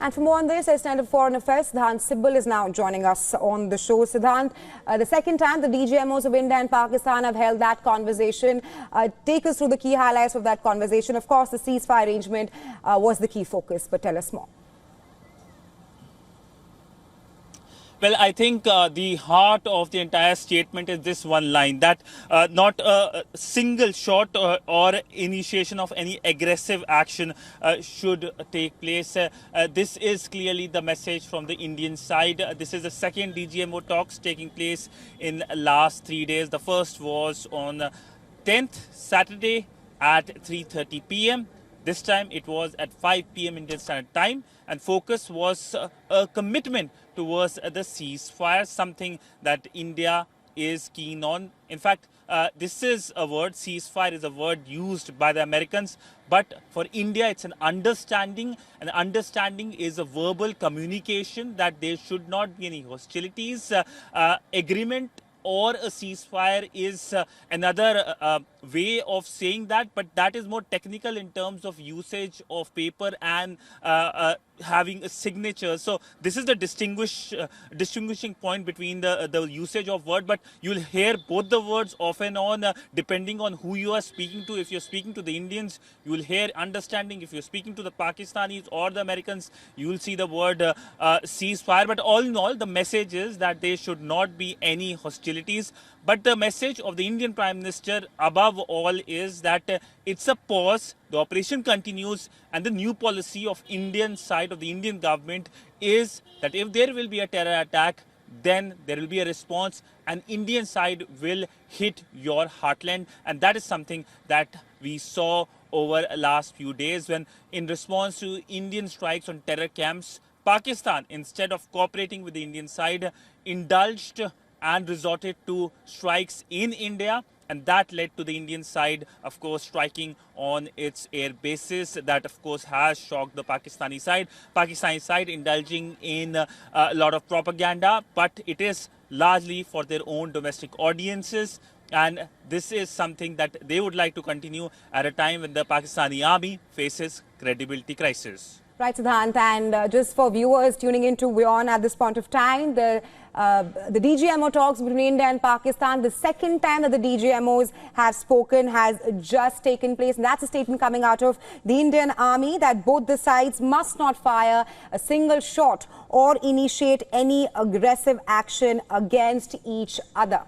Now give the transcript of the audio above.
And for more on this, Assistant of Foreign Affairs, Siddhant Sibbal is now joining us on the show. Siddhant, the second time the DGMOs of India and Pakistan have held that conversation. Take us through the key highlights of that conversation. Of course, the ceasefire arrangement was the key focus, but tell us more. Well, I think the heart of the entire statement is this one line, that not a single shot or initiation of any aggressive action should take place. This is clearly the message from the Indian side. This is the second DGMO talks taking place in last 3 days. The first was on 10th Saturday at 3:30 p.m. This time it was at 5 p.m. Indian Standard Time, and focus was a commitment towards the ceasefire, something that India is keen on. In fact, this is a word, ceasefire is a word used by the Americans, but for India it's an understanding. An understanding is a verbal communication that there should not be any hostilities. Agreement or a ceasefire is another way of saying that, but that is more technical in terms of usage of paper and having a signature. So this is the distinguishing point between the usage of word, but you'll hear both the words off and on depending on who you are speaking to. If you're speaking to the Indians, you will hear understanding. If you're speaking to the Pakistanis or the Americans, you will see the word ceasefire. But all in all, the message is that there should not be any hostilities. But the message of the Indian Prime Minister above all is that it's a pause, the operation continues, and the new policy of Indian side of the Indian government is that if there will be a terror attack, then there will be a response, and Indian side will hit your heartland. And that is something that we saw over the last few days when, in response to Indian strikes on terror camps, Pakistan, instead of cooperating with the Indian side, indulged and resorted to strikes in India, and that led to the Indian side, of course, striking on its air bases. That, of course, has shocked the Pakistani side. Pakistani side indulging in a lot of propaganda, but it is largely for their own domestic audiences. And this is something that they would like to continue at a time when the Pakistani army faces credibility crisis. Right, Siddhant, and just for viewers tuning into WION at this point of time, the DGMO talks between India and Pakistan, the second time that the DGMOs have spoken, has just taken place. And that's a statement coming out of the Indian Army that both the sides must not fire a single shot or initiate any aggressive action against each other.